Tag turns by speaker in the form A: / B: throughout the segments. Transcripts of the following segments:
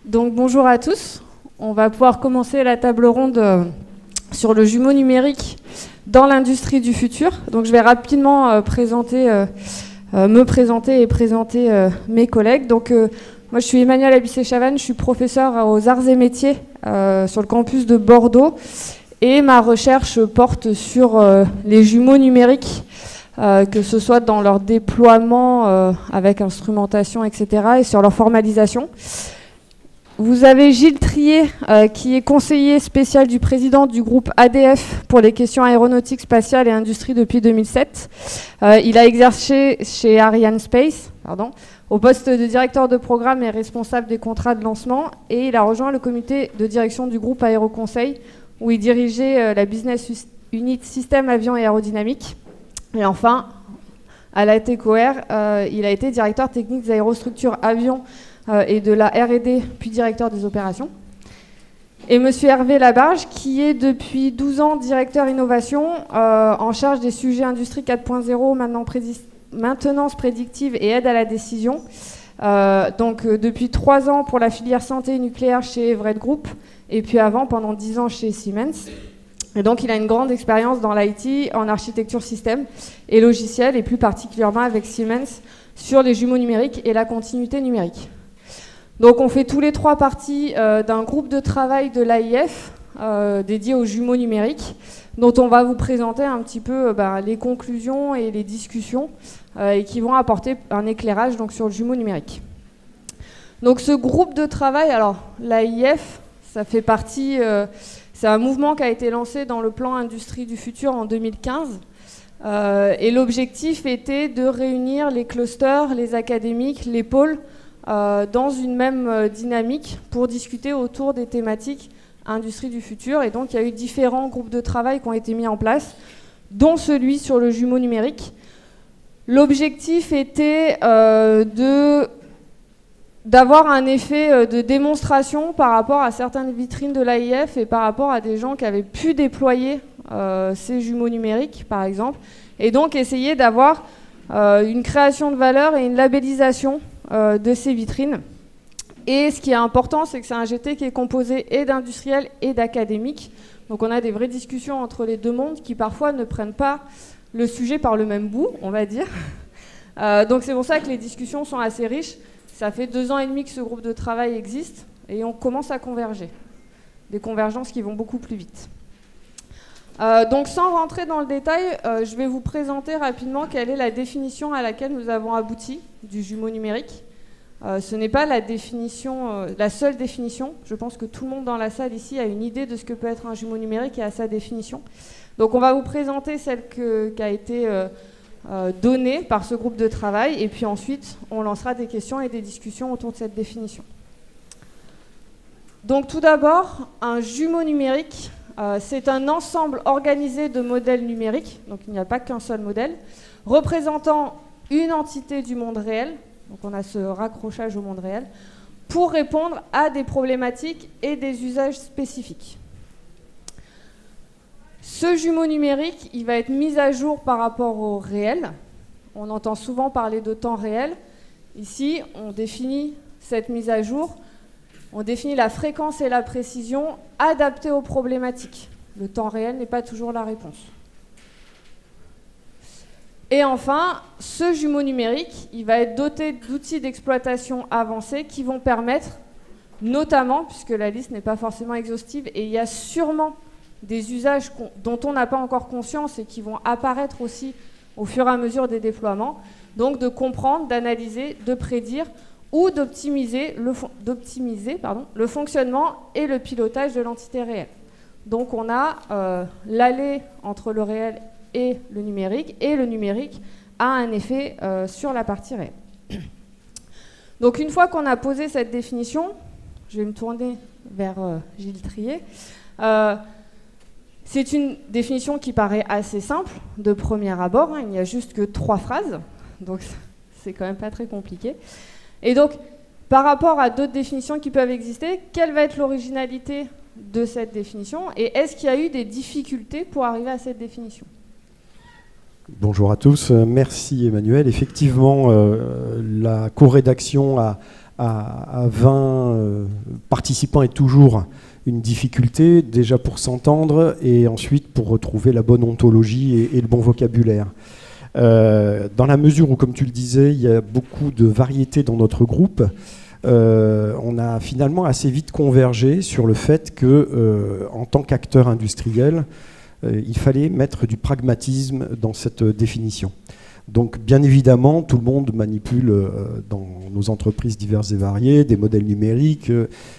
A: Donc bonjour à tous. On va pouvoir commencer la table ronde sur le jumeau numérique dans l'industrie du futur. Donc je vais rapidement me présenter et présenter mes collègues. Donc moi je suis Emmanuelle Abissé-Chavannes, je suis professeure aux arts et métiers sur le campus de Bordeaux et ma recherche porte sur les jumeaux numériques, que ce soit dans leur déploiement avec instrumentation, etc. et sur leur formalisation. Vous avez Gilles Trier, qui est conseiller spécial du président du groupe ADF pour les questions aéronautique, spatiale et industrie depuis 2007. Il a exercé chez Arianespace, au poste de directeur de programme et responsable des contrats de lancement, et il a rejoint le comité de direction du groupe Aéroconseil, où il dirigeait la business unit système avion et aérodynamique. Et enfin, à la TECOR, il a été directeur technique des aérostructures avions et de la R&D, puis directeur des opérations. Et monsieur Hervé Labarge, qui est depuis 12 ans directeur innovation, en charge des sujets industrie 4.0, maintenance prédictive et aide à la décision. Donc depuis 3 ans pour la filière santé nucléaire chez Everett Group, et puis avant, pendant 10 ans chez Siemens. Et donc il a une grande expérience dans l'IT, en architecture système et logiciel, et plus particulièrement avec Siemens, sur les jumeaux numériques et la continuité numérique. Donc on fait tous les 3 partie d'un groupe de travail de l'AIF dédié aux jumeaux numériques, dont on va vous présenter un petit peu les conclusions et les discussions et qui vont apporter un éclairage donc, sur le jumeau numérique. Donc ce groupe de travail, alors l'AIF, ça fait partie, c'est un mouvement qui a été lancé dans le plan Industrie du futur en 2015. Et l'objectif était de réunir les clusters, les académiques, les pôles, dans une même dynamique pour discuter autour des thématiques industrie du futur. Et donc il y a eu différents groupes de travail qui ont été mis en place, dont celui sur le jumeau numérique. L'objectif était d'avoir un effet de démonstration par rapport à certaines vitrines de l'AIF et par rapport à des gens qui avaient pu déployer ces jumeaux numériques, par exemple, et donc essayer d'avoir une création de valeur et une labellisation de ces vitrines. Et ce qui est important, c'est que c'est un GT qui est composé et d'industriels et d'académiques. Donc on a des vraies discussions entre les deux mondes qui parfois ne prennent pas le sujet par le même bout, on va dire. Donc c'est pour ça que les discussions sont assez riches. Ça fait 2 ans et demi que ce groupe de travail existe et on commence à converger. Des convergences qui vont beaucoup plus vite. Donc sans rentrer dans le détail, je vais vous présenter rapidement quelle est la définition à laquelle nous avons abouti du jumeau numérique. Ce n'est pas la définition, la seule définition. Je pense que tout le monde dans la salle ici a une idée de ce que peut être un jumeau numérique et a sa définition. Donc on va vous présenter celle qui a été donnée par ce groupe de travail et puis ensuite on lancera des questions et des discussions autour de cette définition. Donc tout d'abord, un jumeau numérique, c'est un ensemble organisé de modèles numériques, donc il n'y a pas qu'un seul modèle, représentant une entité du monde réel, donc on a ce raccrochage au monde réel, pour répondre à des problématiques et des usages spécifiques. Ce jumeau numérique, il va être mis à jour par rapport au réel. On entend souvent parler de temps réel. Ici, on définit cette mise à jour. On définit la fréquence et la précision adaptées aux problématiques. Le temps réel n'est pas toujours la réponse. Et enfin, ce jumeau numérique, il va être doté d'outils d'exploitation avancés qui vont permettre, notamment, puisque la liste n'est pas forcément exhaustive, et il y a sûrement des usages dont on n'a pas encore conscience et qui vont apparaître aussi au fur et à mesure des déploiements, donc de comprendre, d'analyser, de prédire ou d'optimiser le fonctionnement et le pilotage de l'entité réelle. Donc on a l'aller entre le réel et le numérique a un effet sur la partie réelle. Donc une fois qu'on a posé cette définition, je vais me tourner vers Gilles Trier, c'est une définition qui paraît assez simple de premier abord, hein, il n'y a juste que 3 phrases, donc c'est quand même pas très compliqué. Et donc, par rapport à d'autres définitions qui peuvent exister, quelle va être l'originalité de cette définition et est-ce qu'il y a eu des difficultés pour arriver à cette définition ?
B: Bonjour à tous, merci Emmanuel. Effectivement, la co-rédaction a à 20 participants est toujours une difficulté, déjà pour s'entendre et ensuite pour retrouver la bonne ontologie et le bon vocabulaire. Dans la mesure où, comme tu le disais, il y a beaucoup de variétés dans notre groupe, on a finalement assez vite convergé sur le fait que, en tant qu'acteur industriel, il fallait mettre du pragmatisme dans cette définition. Donc, bien évidemment, tout le monde manipule dans nos entreprises diverses et variées des modèles numériques.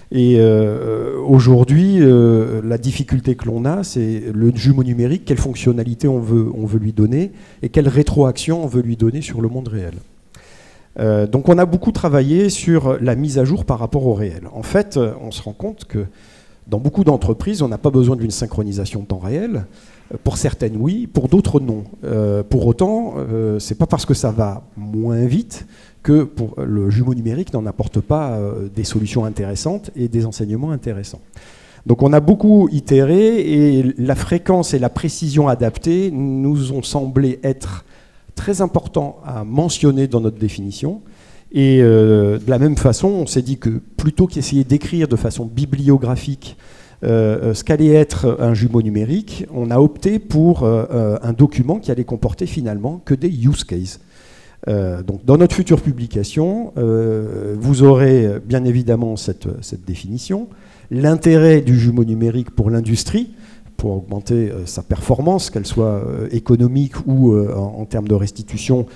B: Et aujourd'hui, la difficulté que l'on a, c'est le jumeau numérique, quelle fonctionnalité on veut lui donner et quelle rétroaction on veut lui donner sur le monde réel. Donc, on a beaucoup travaillé sur la mise à jour par rapport au réel. En fait, on se rend compte que dans beaucoup d'entreprises, on n'a pas besoin d'une synchronisation de temps réel. Pour certaines, oui, pour d'autres, non. Pour autant, c'est pas parce que ça va moins vite que pour le jumeau numérique n'en apporte pas des solutions intéressantes et des enseignements intéressants. Donc on a beaucoup itéré et la fréquence et la précision adaptée nous ont semblé être très importants à mentionner dans notre définition. Et de la même façon, on s'est dit que plutôt qu'essayer d'écrire de façon bibliographique ce qu'allait être un jumeau numérique, on a opté pour un document qui allait comporter finalement que des use cases. Donc dans notre future publication, vous aurez bien évidemment cette définition, l'intérêt du jumeau numérique pour l'industrie, pour augmenter sa performance, qu'elle soit économique ou en termes de restitution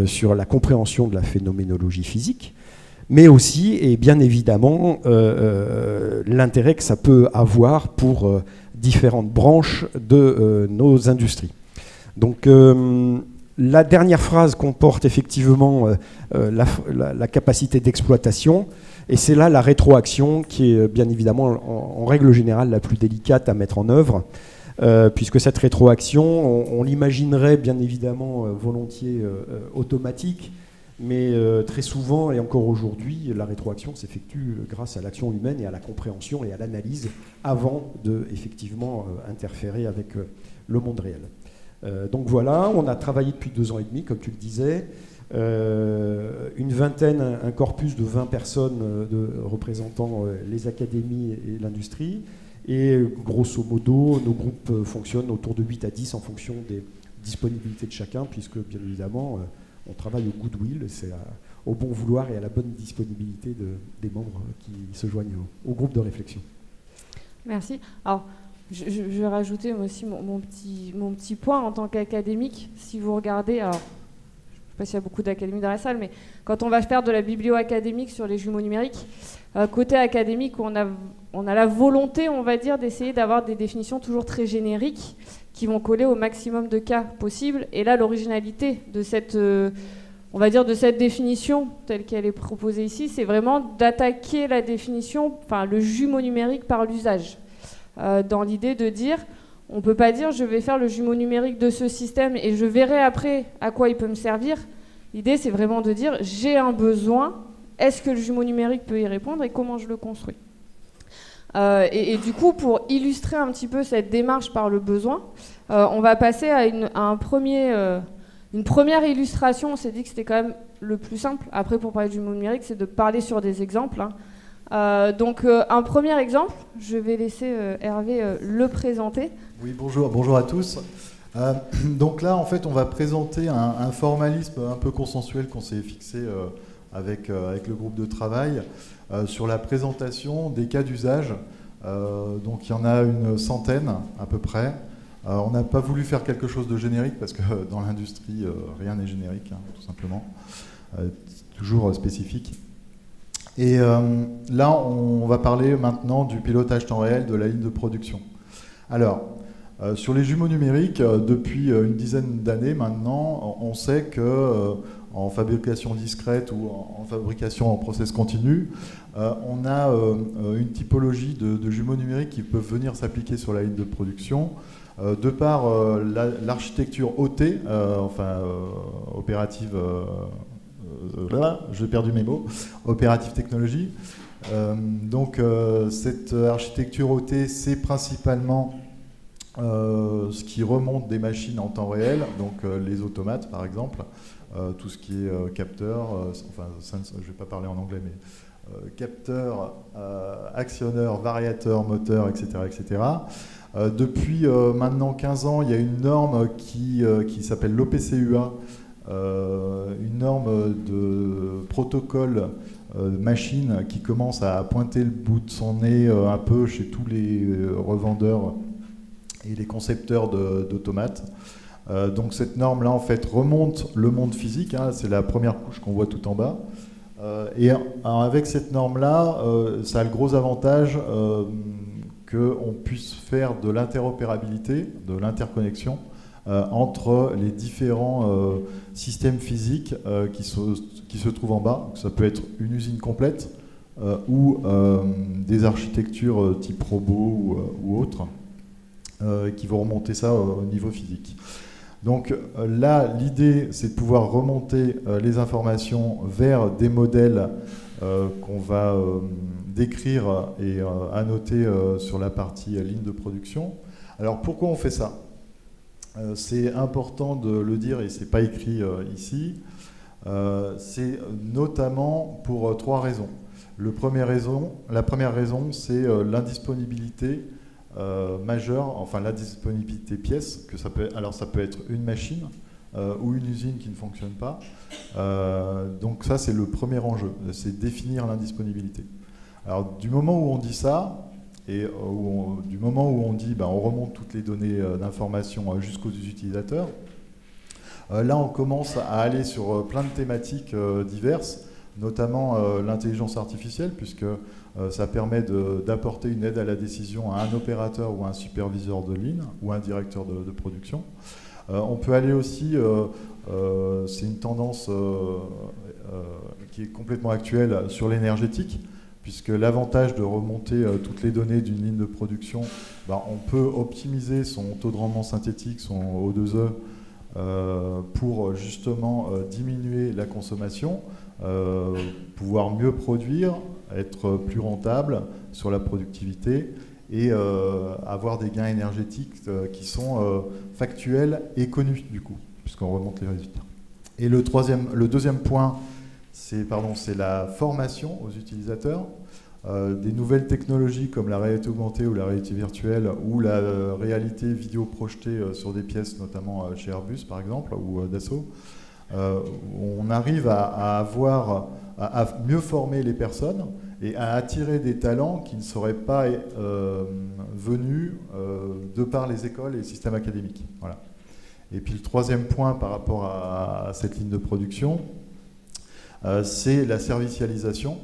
B: sur la compréhension de la phénoménologie physique, mais aussi, et bien évidemment, l'intérêt que ça peut avoir pour différentes branches de nos industries. Donc, la dernière phrase comporte effectivement la capacité d'exploitation, et c'est là la rétroaction qui est bien évidemment, en règle générale, la plus délicate à mettre en œuvre, puisque cette rétroaction, on l'imaginerait bien évidemment volontiers automatique, mais très souvent, et encore aujourd'hui, la rétroaction s'effectue grâce à l'action humaine et à la compréhension et à l'analyse avant de effectivement interférer avec le monde réel. Donc voilà, on a travaillé depuis 2 ans et demi, comme tu le disais, une vingtaine, un corpus de 20 personnes représentant les académies et l'industrie, et grosso modo, nos groupes fonctionnent autour de 8 à 10 en fonction des disponibilités de chacun, puisque bien évidemment, on travaille au goodwill, c'est au bon vouloir et à la bonne disponibilité des membres qui se joignent au groupe de réflexion.
A: Merci. Alors, je vais rajouter moi aussi mon petit point en tant qu'académique. Si vous regardez, alors, je ne sais pas s'il y a beaucoup d'académies dans la salle, mais quand on va faire de la biblio académique sur les jumeaux numériques, côté académique, on a la volonté, on va dire, d'essayer d'avoir des définitions toujours très génériques qui vont coller au maximum de cas possible. Et là, l'originalité de cette, on va dire, de cette définition telle qu'elle est proposée ici, c'est vraiment d'attaquer la définition, enfin le jumeau numérique par l'usage. Dans l'idée de dire, on ne peut pas dire je vais faire le jumeau numérique de ce système et je verrai après à quoi il peut me servir. L'idée, c'est vraiment de dire j'ai un besoin, est-ce que le jumeau numérique peut y répondre et comment je le construis. Et du coup, pour illustrer un petit peu cette démarche par le besoin, on va passer à une première illustration. On s'est dit que c'était quand même le plus simple. Après, pour parler du jumeau numérique, c'est de parler sur des exemples. Donc, un premier exemple, je vais laisser Hervé le présenter.
C: Oui, bonjour à tous. Donc là, en fait, on va présenter un formalisme un peu consensuel qu'on s'est fixé avec le groupe de travail sur la présentation des cas d'usage. Donc il y en a une centaine à peu près. On n'a pas voulu faire quelque chose de générique parce que dans l'industrie, rien n'est générique, hein, tout simplement. Toujours spécifique. Et là, on va parler maintenant du pilotage temps réel de la ligne de production. Alors, sur les jumeaux numériques, depuis une dizaine d'années maintenant, on sait que en fabrication discrète ou en fabrication en process continu, on a une typologie de jumeaux numériques qui peuvent venir s'appliquer sur la ligne de production de par l'architecture OT, opérative, j'ai perdu mes mots, opérative technologie. Donc cette architecture OT, c'est principalement ce qui remonte des machines en temps réel, donc les automates par exemple, tout ce qui est capteur, je ne vais pas parler en anglais, mais capteurs, actionneurs, variateurs, moteurs, etc. etc. Depuis maintenant 15 ans, il y a une norme qui s'appelle l'OPCUA, une norme de protocole machine qui commence à pointer le bout de son nez un peu chez tous les revendeurs et les concepteurs d'automates. Donc cette norme-là, en fait, remonte le monde physique, hein, c'est la première couche qu'on voit tout en bas. Et avec cette norme-là, ça a le gros avantage qu'on puisse faire de l'interopérabilité, de l'interconnexion entre les différents systèmes physiques qui se trouvent en bas. Donc, ça peut être une usine complète ou des architectures type robot ou autres qui vont remonter ça au niveau physique. Donc là, l'idée, c'est de pouvoir remonter les informations vers des modèles qu'on va décrire et annoter sur la partie ligne de production. Alors pourquoi on fait ça? C'est important de le dire et c'est pas écrit ici. C'est notamment pour trois raisons. La première raison, c'est l'indisponibilité majeure, enfin la disponibilité pièce, que ça peut être une machine ou une usine qui ne fonctionne pas. Donc ça, c'est le premier enjeu, c'est définir l'indisponibilité. Alors du moment où on dit ça, et du moment où on dit on remonte toutes les données d'information jusqu'aux utilisateurs, là on commence à aller sur plein de thématiques diverses, notamment l'intelligence artificielle, puisque ça permet d'apporter une aide à la décision à un opérateur ou à un superviseur de ligne ou à un directeur de production. On peut aller aussi, c'est une tendance qui est complètement actuelle sur l'énergétique, puisque l'avantage de remonter toutes les données d'une ligne de production, on peut optimiser son taux de rendement synthétique, son O2E, pour justement diminuer la consommation, pouvoir mieux produire, être plus rentable sur la productivité et avoir des gains énergétiques qui sont factuels et connus du coup, puisqu'on remonte les résultats. Et le deuxième point, c'est la formation aux utilisateurs. Des nouvelles technologies comme la réalité augmentée ou la réalité virtuelle ou la réalité vidéo projetée sur des pièces, notamment chez Airbus par exemple ou Dassault, on arrive à mieux former les personnes et à attirer des talents qui ne seraient pas venus de par les écoles et les systèmes académiques. Voilà. Et puis le troisième point par rapport à cette ligne de production, c'est la servicialisation.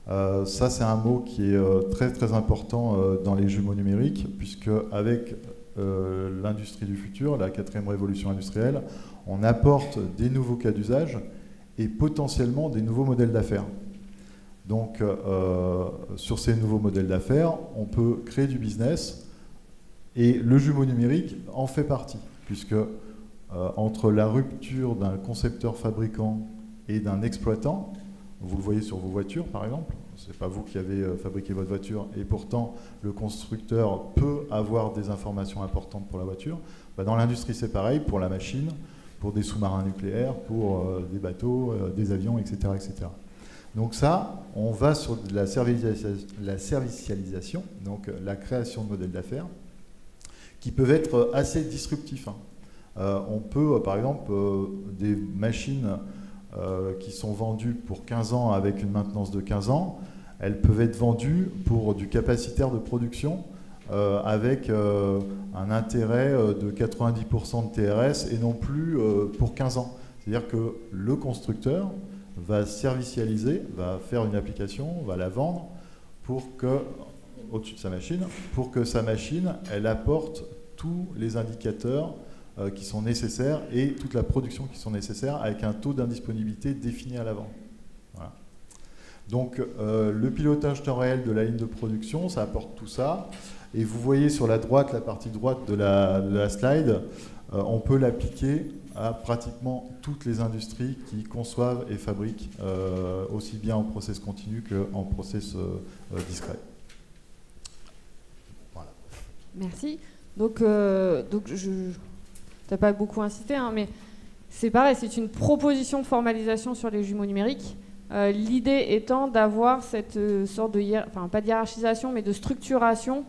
C: Ça, c'est un mot qui est très très important dans les jumeaux numériques, puisque avec l'industrie du futur, la 4e révolution industrielle, on apporte des nouveaux cas d'usage et potentiellement des nouveaux modèles d'affaires. Donc, sur ces nouveaux modèles d'affaires, on peut créer du business et le jumeau numérique en fait partie, puisque entre la rupture d'un concepteur fabricant et d'un exploitant, vous le voyez sur vos voitures par exemple, ce n'est pas vous qui avez fabriqué votre voiture et pourtant le constructeur peut avoir des informations importantes pour la voiture. Dans l'industrie c'est pareil, pour la machine, pour des sous-marins nucléaires, pour des bateaux, des avions, etc., etc. Donc ça, on va sur de la servicialisation, donc la création de modèles d'affaires, qui peuvent être assez disruptifs. On peut, par exemple, des machines qui sont vendues pour 15 ans avec une maintenance de 15 ans, elles peuvent être vendues pour du capacitaire de production avec un intérêt de 90% de TRS et non plus pour 15 ans. C'est-à-dire que le constructeur va servicialiser, va faire une application, va la vendre au-dessus de sa machine, pour que sa machine, elle apporte tous les indicateurs qui sont nécessaires et toute la production qui sont nécessaires avec un taux d'indisponibilité défini à l'avant. Voilà. Donc le pilotage temps réel de la ligne de production, ça apporte tout ça. Et vous voyez sur la droite, la partie droite de la slide, on peut l'appliquer à pratiquement toutes les industries qui conçoivent et fabriquent aussi bien en process continu qu'en process discret. Voilà.
A: Merci. Donc je n'ai pas beaucoup incité, mais c'est pareil, c'est une proposition de formalisation sur les jumeaux numériques. L'idée étant d'avoir cette sorte de, enfin pas de hiérarchisation, mais de structuration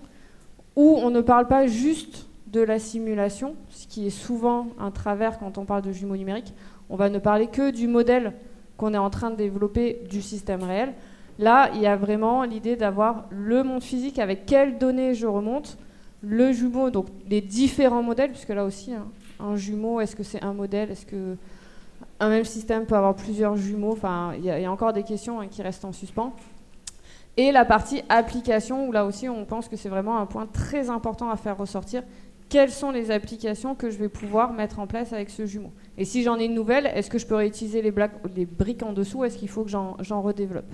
A: où on ne parle pas juste de la simulation, ce qui est souvent un travers quand on parle de jumeaux numériques. On va ne parler que du modèle qu'on est en train de développer du système réel. Là, il y a vraiment l'idée d'avoir le monde physique avec quelles données je remonte, le jumeau, donc les différents modèles, puisque là aussi, hein, un jumeau, est-ce que c'est un modèle, est-ce que un même système peut avoir plusieurs jumeaux, enfin, il y a encore des questions qui restent en suspens. Et la partie application, où là aussi, on pense que c'est vraiment un point très important à faire ressortir. Quelles sont les applications que je vais pouvoir mettre en place avec ce jumeau? Et si j'en ai une nouvelle, est-ce que je peux réutiliser les briques en dessous? Est-ce qu'il faut que j'en redéveloppe?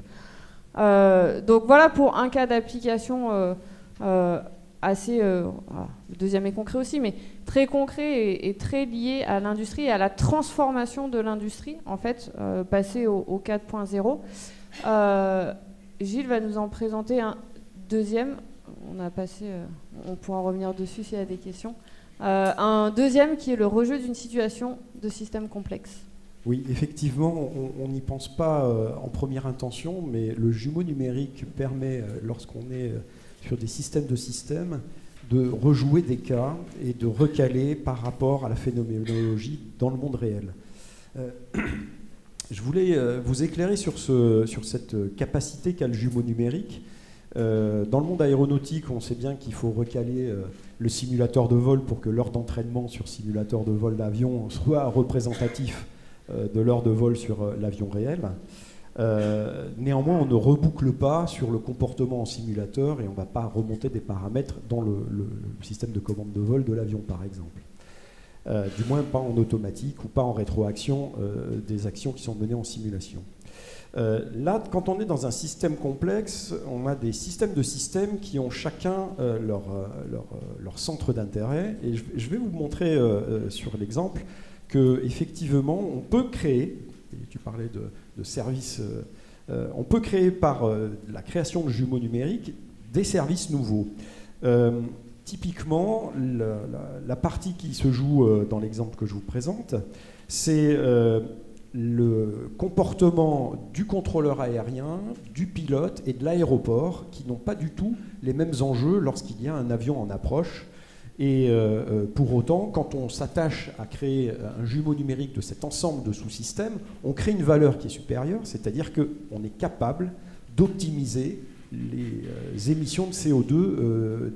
A: Donc voilà pour un cas d'application assez... le deuxième est concret aussi, mais très concret et très lié à l'industrie et à la transformation de l'industrie, en fait, passer au 4.0. Gilles va nous en présenter un deuxième. On pourra revenir dessus s'il y a des questions. Un deuxième qui est le rejeu d'une situation de système complexe.
B: Oui, effectivement, on n'y pense pas en première intention, mais le jumeau numérique permet, lorsqu'on est sur des systèmes de systèmes, de rejouer des cas et de recaler par rapport à la phénoménologie dans le monde réel. Je voulais vous éclairer sur cette capacité qu'a le jumeau numérique. Dans le monde aéronautique, on sait bien qu'il faut recaler le simulateur de vol pour que l'heure d'entraînement sur simulateur de vol d'avion soit représentatif de l'heure de vol sur l'avion réel. Néanmoins, on ne reboucle pas sur le comportement en simulateur et on ne va pas remonter des paramètres dans le système de commande de vol de l'avion, par exemple. Du moins pas en automatique ou pas en rétroaction des actions qui sont menées en simulation. Là, quand on est dans un système complexe, on a des systèmes de systèmes qui ont chacun leur centre d'intérêt. Et je vais vous montrer sur l'exemple qu'effectivement, on peut créer, et tu parlais de services, on peut créer par la création de jumeaux numériques des services nouveaux. Typiquement, la partie qui se joue dans l'exemple que je vous présente, c'est le comportement du contrôleur aérien, du pilote et de l'aéroport qui n'ont pas du tout les mêmes enjeux lorsqu'il y a un avion en approche. Et pour autant, quand on s'attache à créer un jumeau numérique de cet ensemble de sous-systèmes, on crée une valeur qui est supérieure, c'est-à-dire qu'on est capable d'optimiser les émissions de CO2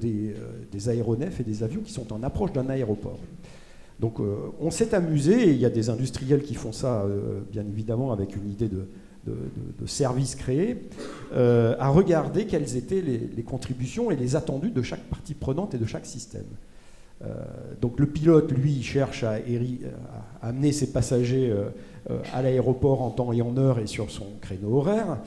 B: des aéronefs et des avions qui sont en approche d'un aéroport. Donc on s'est amusé, et il y a des industriels qui font ça, bien évidemment, avec une idée de service créé, à regarder quelles étaient les contributions et les attendus de chaque partie prenante et de chaque système. Donc le pilote, lui, il cherche à amener ses passagers à l'aéroport en temps et en heure et sur son créneau horaire.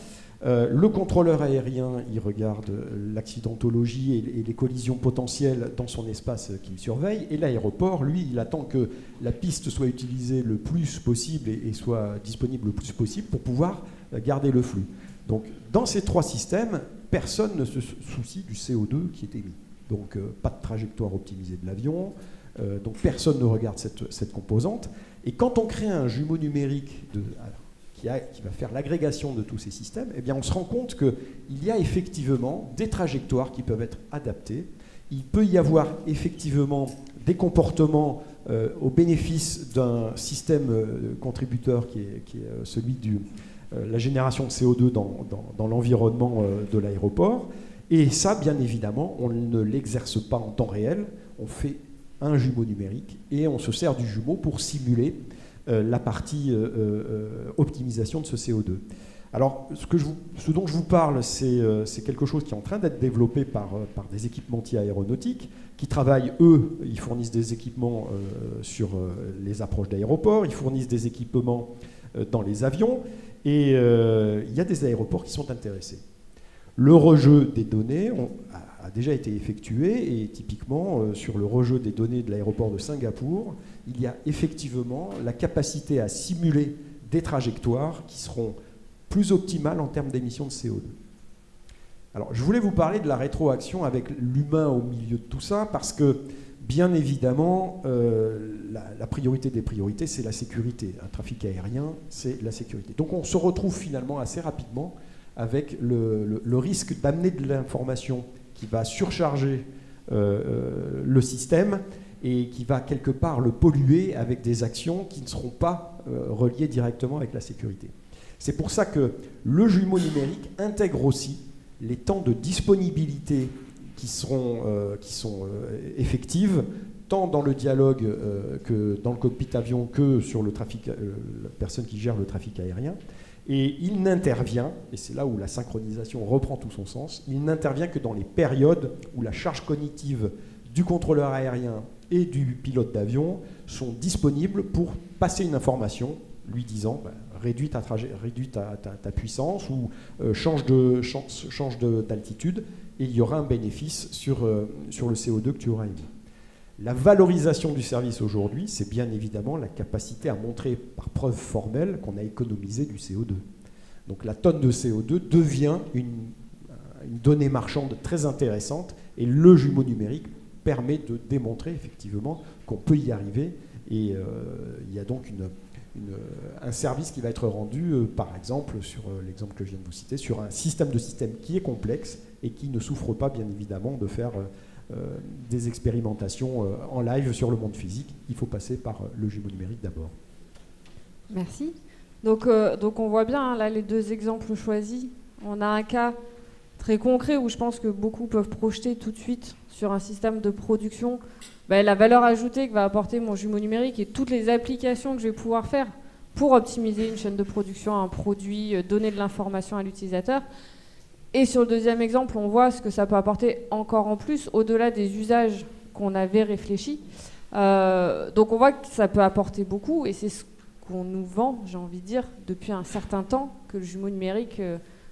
B: Le contrôleur aérien, il regarde l'accidentologie et les collisions potentielles dans son espace qu'il surveille. Et l'aéroport, lui, il attend que la piste soit utilisée le plus possible et soit disponible le plus possible pour pouvoir garder le flux. Donc, dans ces trois systèmes, personne ne se soucie du CO2 qui est émis. Donc, pas de trajectoire optimisée de l'avion. Donc, personne ne regarde cette composante. Et quand on crée un jumeau numérique qui va faire l'agrégation de tous ces systèmes, eh bien on se rend compte qu'il y a effectivement des trajectoires qui peuvent être adaptées. Il peut y avoir effectivement des comportements au bénéfice d'un système contributeur qui est celui de la génération de CO2 dans l'environnement de l'aéroport. Et ça, bien évidemment, on ne l'exerce pas en temps réel. On fait un jumeau numérique et on se sert du jumeau pour simuler la partie optimisation de ce CO2. Alors, ce dont je vous parle, c'est quelque chose qui est en train d'être développé par des équipementiers aéronautiques qui travaillent, eux, ils fournissent des équipements sur les approches d'aéroports, ils fournissent des équipements dans les avions, et il y a des aéroports qui sont intéressés. Le rejeu des données a déjà été effectué, et typiquement, sur le rejeu des données de l'aéroport de Singapour, il y a effectivement la capacité à simuler des trajectoires qui seront plus optimales en termes d'émissions de CO2. Alors, je voulais vous parler de la rétroaction avec l'humain au milieu de tout ça, parce que bien évidemment, la priorité des priorités, c'est la sécurité. Un trafic aérien, c'est la sécurité. Donc on se retrouve finalement assez rapidement avec le risque d'amener de l'information qui va surcharger le système et qui va quelque part le polluer avec des actions qui ne seront pas reliées directement avec la sécurité. C'est pour ça que le jumeau numérique intègre aussi les temps de disponibilité qui sont effectives, tant dans le dialogue que dans le cockpit avion que sur le trafic, la personne qui gère le trafic aérien. Et il n'intervient, et c'est là où la synchronisation reprend tout son sens, il n'intervient que dans les périodes où la charge cognitive du contrôleur aérien et du pilote d'avion sont disponibles pour passer une information lui disant réduis ta puissance ou change d'altitude, et il y aura un bénéfice sur le CO2 que tu auras émis. La valorisation du service aujourd'hui, c'est bien évidemment la capacité à montrer par preuve formelle qu'on a économisé du CO2. Donc la tonne de CO2 devient une donnée marchande très intéressante, et le jumeau numérique permet de démontrer effectivement qu'on peut y arriver, et il y a donc un service qui va être rendu, par exemple, sur l'exemple que je viens de vous citer, sur un système qui est complexe et qui ne souffre pas, bien évidemment, de faire des expérimentations en live sur le monde physique. Il faut passer par le jumeau numérique d'abord.
A: Merci. Donc on voit bien, là, les deux exemples choisis. On a un cas très concret où je pense que beaucoup peuvent projeter tout de suite sur un système de production la valeur ajoutée que va apporter mon jumeau numérique et toutes les applications que je vais pouvoir faire pour optimiser une chaîne de production, un produit, donner de l'information à l'utilisateur. Et sur le deuxième exemple, on voit ce que ça peut apporter encore en plus, au-delà des usages qu'on avait réfléchis. Donc on voit que ça peut apporter beaucoup, et c'est ce qu'on nous vend, j'ai envie de dire, depuis un certain temps, que le jumeau numérique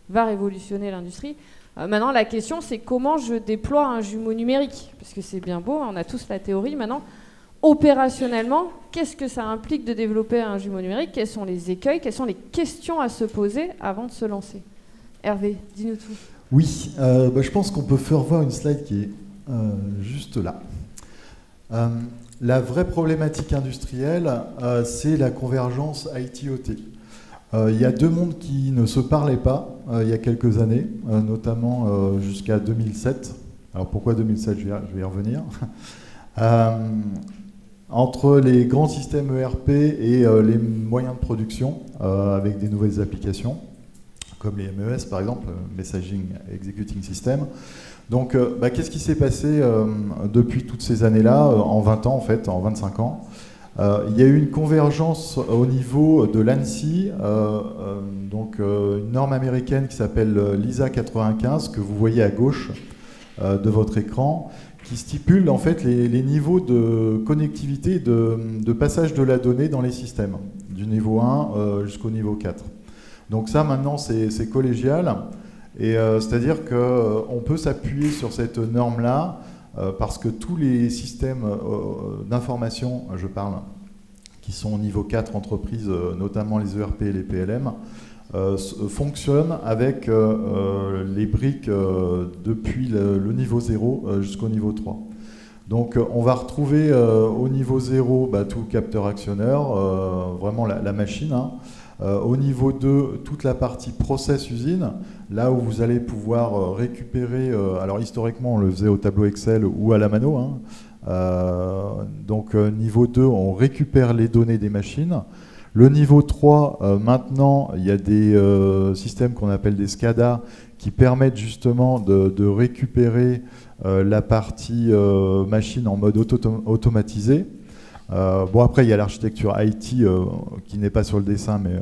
A: va révolutionner l'industrie. Maintenant, la question, c'est comment je déploie un jumeau numérique, parce que c'est bien beau, on a tous la théorie. Maintenant, opérationnellement, qu'est-ce que ça implique de développer un jumeau numérique? Quels sont les écueils? Quelles sont les questions à se poser avant de se lancer? Hervé, dis-nous tout.
C: Oui, je pense qu'on peut faire voir une slide qui est juste là. La vraie problématique industrielle, c'est la convergence IT-OT. Il y a deux mondes qui ne se parlaient pas il y a quelques années, notamment jusqu'à 2007. Alors pourquoi 2007? Je vais y revenir. Entre les grands systèmes ERP et les moyens de production, avec des nouvelles applications, comme les MES par exemple, Messaging Executing System. Donc qu'est-ce qui s'est passé depuis toutes ces années-là, en 20 ans en fait, en 25 ans? Il y a eu une convergence au niveau de l'ANSI, donc une norme américaine qui s'appelle l'ISA 95, que vous voyez à gauche de votre écran, qui stipule en fait les niveaux de connectivité, de passage de la donnée dans les systèmes, du niveau 1 jusqu'au niveau 4. Donc ça maintenant c'est collégial, et c'est-à-dire qu'on peut s'appuyer sur cette norme-là, parce que tous les systèmes d'information, je parle, qui sont au niveau 4 entreprises, notamment les ERP et les PLM, fonctionnent avec les briques depuis le niveau 0 jusqu'au niveau 3. Donc on va retrouver au niveau 0 tout le capteur actionneur, vraiment la machine, hein. Au niveau 2, toute la partie process usine, là où vous allez pouvoir récupérer, alors historiquement on le faisait au tableau Excel ou à la mano, hein. Donc niveau 2, on récupère les données des machines. Le niveau 3, maintenant, il y a des systèmes qu'on appelle des SCADA qui permettent justement de récupérer la partie machine en mode automatisé. Bon, après, il y a l'architecture IT qui n'est pas sur le dessin, mais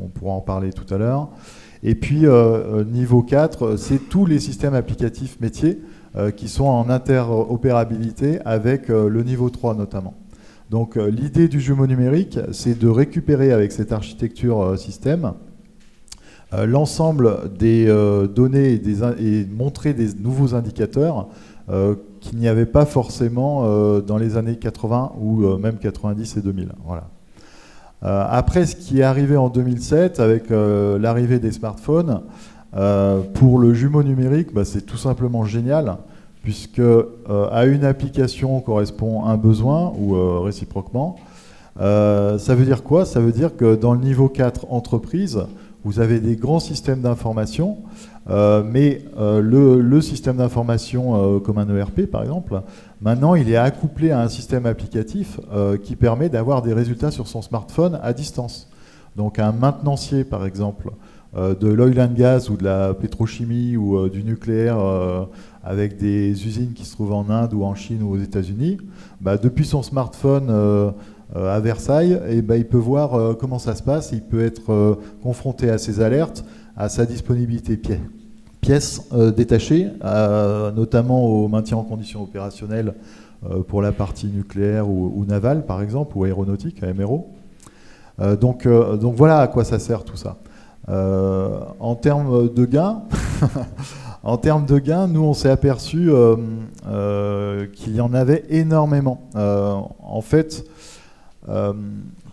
C: on pourra en parler tout à l'heure. Et puis, niveau 4, c'est tous les systèmes applicatifs métiers qui sont en interopérabilité avec le niveau 3 notamment. Donc, l'idée du jumeau numérique, c'est de récupérer avec cette architecture système l'ensemble des données et montrer des nouveaux indicateurs qu'il n'y avait pas forcément dans les années 80 ou même 90 et 2000. Voilà. Après, ce qui est arrivé en 2007 avec l'arrivée des smartphones, pour le jumeau numérique, c'est tout simplement génial, puisque à une application correspond un besoin, ou réciproquement. Ça veut dire quoi? Ça veut dire que dans le niveau 4 entreprise, vous avez des grands systèmes d'information, mais le système d'information comme un ERP par exemple, maintenant il est accouplé à un système applicatif qui permet d'avoir des résultats sur son smartphone à distance. Donc un maintenancier par exemple de l'oil and gas ou de la pétrochimie ou du nucléaire avec des usines qui se trouvent en Inde ou en Chine ou aux États-Unis, depuis son smartphone à Versailles, il peut voir comment ça se passe, il peut être confronté à ses alertes, à sa disponibilité pièces détachées, notamment au maintien en condition opérationnelle pour la partie nucléaire ou navale par exemple, ou aéronautique, MRO. Donc voilà à quoi ça sert tout ça. En termes de gains, nous on s'est aperçu qu'il y en avait énormément. En fait,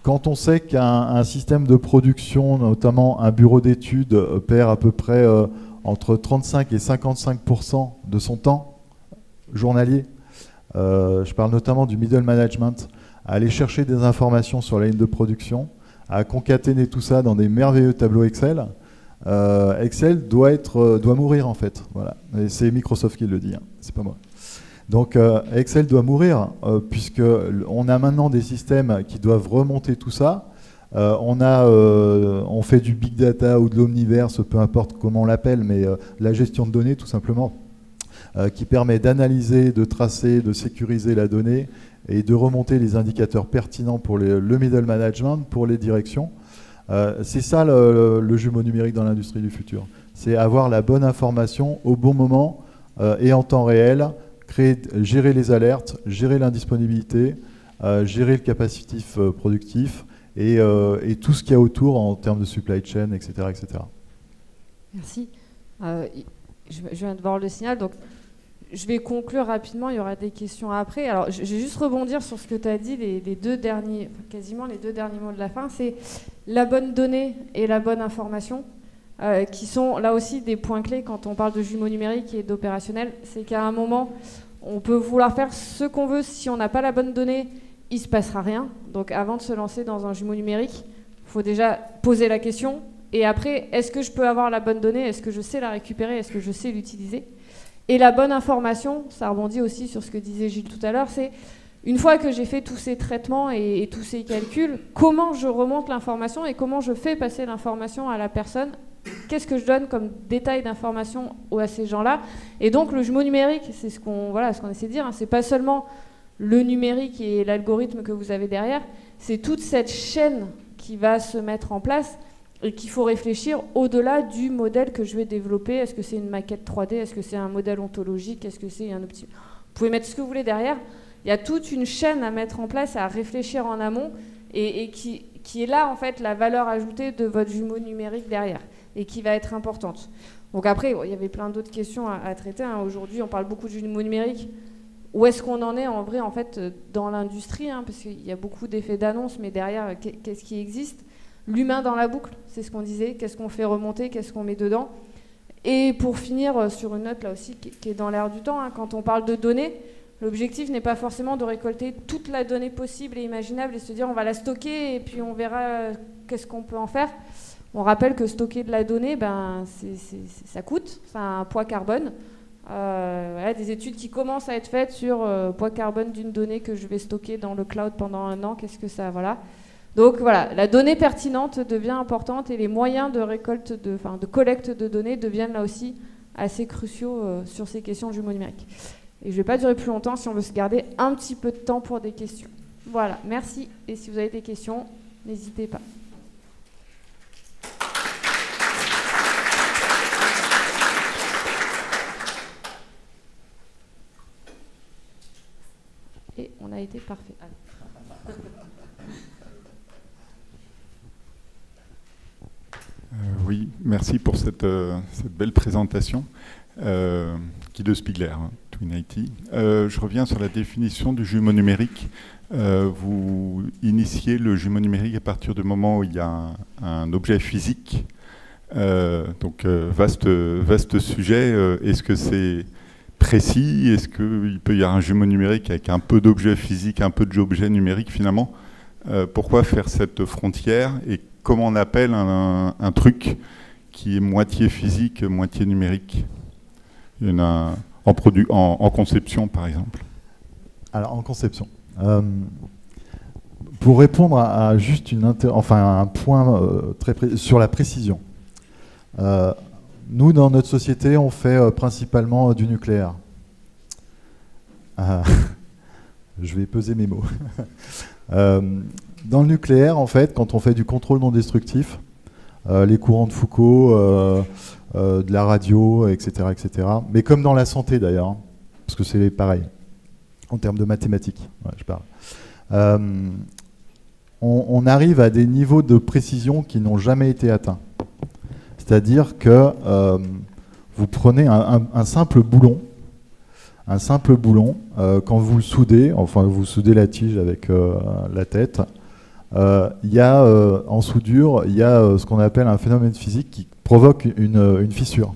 C: quand on sait qu'un système de production, notamment un bureau d'études, perd à peu près entre 35 et 55% de son temps journalier, je parle notamment du middle management, à aller chercher des informations sur la ligne de production, à concaténer tout ça dans des merveilleux tableaux Excel. Excel doit mourir en fait. Voilà. Et c'est Microsoft qui le dit, hein. C'est pas moi. Donc Excel doit mourir puisqu'on a maintenant des systèmes qui doivent remonter tout ça. On fait du big data ou de l'omniverse, peu importe comment on l'appelle, mais la gestion de données tout simplement, qui permet d'analyser, de tracer, de sécuriser la donnée et de remonter les indicateurs pertinents pour le middle management, pour les directions. C'est ça le jumeau numérique dans l'industrie du futur. C'est avoir la bonne information au bon moment et en temps réel, gérer les alertes, gérer l'indisponibilité, gérer le capacitif productif et tout ce qu'il y a autour en termes de supply chain, etc. etc.
A: Merci. Je viens de voir le signal, donc je vais conclure rapidement, il y aura des questions après. Alors, je vais juste rebondir sur ce que tu as dit, quasiment les deux derniers mots de la fin, c'est la bonne donnée et la bonne information, qui sont là aussi des points clés quand on parle de jumeaux numériques et d'opérationnel. C'est qu'à un moment, on peut vouloir faire ce qu'on veut, si on n'a pas la bonne donnée, il ne se passera rien. Donc avant de se lancer dans un jumeau numérique, il faut déjà poser la question, et après, est-ce que je peux avoir la bonne donnée? Est-ce que je sais la récupérer? Est-ce que je sais l'utiliser? Et la bonne information, ça rebondit aussi sur ce que disait Gilles tout à l'heure, c'est une fois que j'ai fait tous ces traitements et tous ces calculs, comment je remonte l'information et comment je fais passer l'information à la personne? Qu'est-ce que je donne comme détail d'information à ces gens-là? Et donc le jumeau numérique, c'est ce qu'on essaie de dire, hein, c'est pas seulement le numérique et l'algorithme que vous avez derrière, c'est toute cette chaîne qui va se mettre en place et qu'il faut réfléchir au-delà du modèle que je vais développer. Est-ce que c'est une maquette 3D? Est-ce que c'est un modèle ontologique? Est-ce que c'est un opti... Vous pouvez mettre ce que vous voulez derrière. Il y a toute une chaîne à mettre en place, à réfléchir en amont, et qui est là, en fait, la valeur ajoutée de votre jumeau numérique derrière, et qui va être importante. Donc après, il y avait plein d'autres questions à traiter, hein. Aujourd'hui, on parle beaucoup de jumeau numérique. Où est-ce qu'on en est, en vrai, en fait, dans l'industrie, hein, parce qu'il y a beaucoup d'effets d'annonce, mais derrière, qu'est-ce qui existe? L'humain dans la boucle, c'est ce qu'on disait. Qu'est-ce qu'on fait remonter? Qu'est-ce qu'on met dedans? Et pour finir sur une note là aussi qui est dans l'air du temps, hein, quand on parle de données, l'objectif n'est pas forcément de récolter toute la donnée possible et imaginable et se dire on va la stocker et puis on verra qu'est-ce qu'on peut en faire. On rappelle que stocker de la donnée, ça coûte, ça a un poids carbone. Voilà, des études qui commencent à être faites sur poids carbone d'une donnée que je vais stocker dans le cloud pendant 1 an, qu'est-ce que ça... Voilà. Donc voilà, la donnée pertinente devient importante et les moyens de collecte de données deviennent là aussi assez cruciaux sur ces questions de jumeaux numériques. Et je ne vais pas durer plus longtemps si on veut se garder un petit peu de temps pour des questions. Voilà, merci. Et si vous avez des questions, n'hésitez pas. Et on a été parfait.
D: Oui, merci pour cette belle présentation. Guido Spiegler, hein, Twin IT. Je reviens sur la définition du jumeau numérique. Vous initiez le jumeau numérique à partir du moment où il y a un objet physique. Donc, vaste sujet. Est-ce que c'est précis? Est-ce qu'il peut y avoir un jumeau numérique avec un peu d'objets physiques, un peu d'objets numériques finalement? Pourquoi faire cette frontière et comment on appelle un truc qui est moitié physique, moitié numérique? Il y en a en conception par exemple.
C: Alors en conception. Pour répondre à juste un point très précis sur la précision. Nous, dans notre société, on fait principalement du nucléaire. Je vais peser mes mots. Dans le nucléaire, en fait, quand on fait du contrôle non destructif, les courants de Foucault, de la radio, etc., etc., mais comme dans la santé d'ailleurs, parce que c'est pareil, en termes de mathématiques, je parle. On arrive à des niveaux de précision qui n'ont jamais été atteints. C'est-à-dire que vous prenez un simple boulon, quand vous le soudez, enfin vous soudez la tige avec la tête, il y a en soudure, il y a ce qu'on appelle un phénomène physique qui provoque une fissure.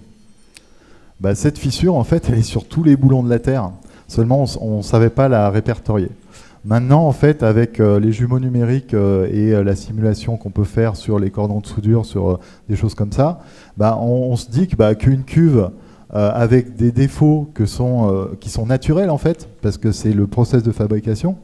C: Bah, cette fissure, en fait, elle est sur tous les boulons de la Terre. Seulement, on ne savait pas la répertorier. Maintenant, en fait, avec les jumeaux numériques et la simulation qu'on peut faire sur les cordons de soudure, sur des choses comme ça, bah, on se dit qu'une cuve avec des défauts qui sont naturels, en fait, parce que c'est le process de fabrication,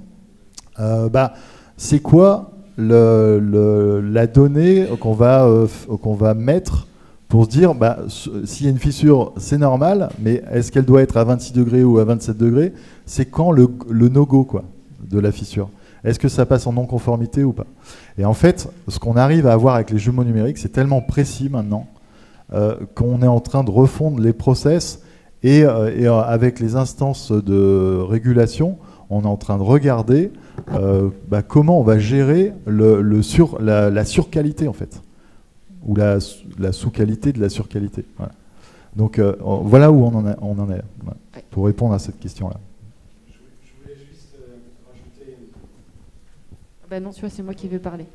C: c'est quoi la donnée qu'on va mettre pour se dire, s'il y a une fissure, c'est normal, mais est-ce qu'elle doit être à 26 degrés ou à 27 degrés? C'est quand le no-go, quoi, de la fissure. Est-ce que ça passe en non-conformité ou pas? Et en fait, ce qu'on arrive à avoir avec les jumeaux numériques, c'est tellement précis maintenant qu'on est en train de refondre les process et avec les instances de régulation, on est en train de regarder comment on va gérer la surqualité, en fait, ou la sous-qualité de la surqualité. Voilà. Donc voilà où on en est, voilà, pour répondre à cette question-là.
A: Je voulais juste rajouter... non, tu vois, c'est moi qui vais parler.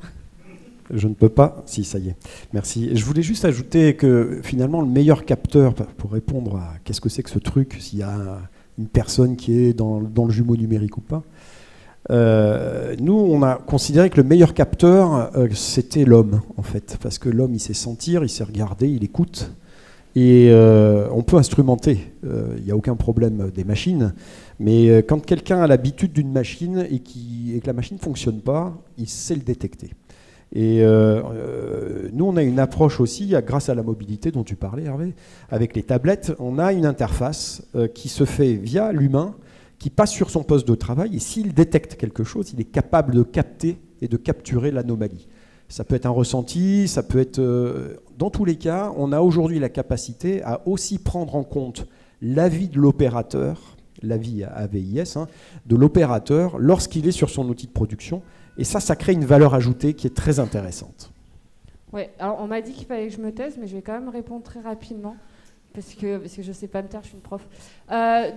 B: Je ne peux pas. Si, ça y est. Merci. Je voulais juste ajouter que finalement, le meilleur capteur, pour répondre à qu'est-ce que c'est que ce truc, s'il y a une personne qui est dans le jumeau numérique ou pas, nous, on a considéré que le meilleur capteur, c'était l'homme, en fait. Parce que l'homme, il sait sentir, il sait regarder, il écoute. Et on peut instrumenter. Il n'y a aucun problème des machines. Mais quand quelqu'un a l'habitude d'une machine et que la machine ne fonctionne pas, il sait le détecter. Et nous, on a une approche aussi, grâce à la mobilité dont tu parlais, Hervé, avec les tablettes, on a une interface qui se fait via l'humain, qui passe sur son poste de travail, et s'il détecte quelque chose, il est capable de capter et de capturer l'anomalie. Ça peut être un ressenti, ça peut être... dans tous les cas, on a aujourd'hui la capacité à aussi prendre en compte l'avis de l'opérateur, l'avis AVIS, de l'opérateur lorsqu'il est sur son outil de production. Et ça crée une valeur ajoutée qui est très intéressante.
A: Ouais, alors on m'a dit qu'il fallait que je me taise, mais je vais quand même répondre très rapidement, parce que je ne sais pas me taire, je suis une prof.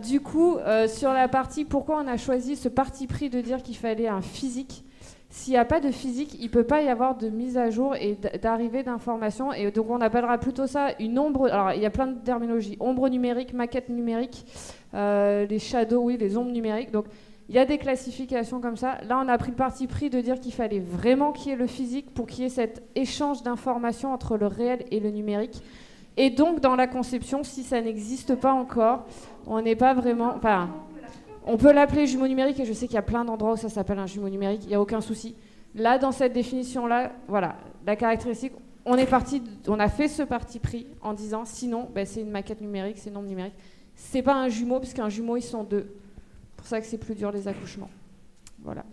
A: Du coup, sur la partie, pourquoi on a choisi ce parti pris de dire qu'il fallait un physique? S'il n'y a pas de physique, il ne peut pas y avoir de mise à jour et d'arrivée d'informations. Et donc on appellera plutôt ça une ombre. Alors il y a plein de terminologies. Ombre numérique, maquette numérique, les shadows, oui, les ombres numériques. Donc il y a des classifications comme ça. Là, on a pris le parti pris de dire qu'il fallait vraiment qu'il y ait le physique pour qu'il y ait cet échange d'informations entre le réel et le numérique. Et donc, dans la conception, si ça n'existe pas encore, on n'est pas vraiment... Enfin, on peut l'appeler jumeau numérique, et je sais qu'il y a plein d'endroits où ça s'appelle un jumeau numérique, il n'y a aucun souci. Là, dans cette définition-là, voilà, la caractéristique, on a fait ce parti pris en disant, sinon, c'est une maquette numérique, c'est une ombre numérique. C'est pas un jumeau, parce qu'un jumeau, ils sont deux. C'est pour ça que c'est plus dur les accouchements. Voilà.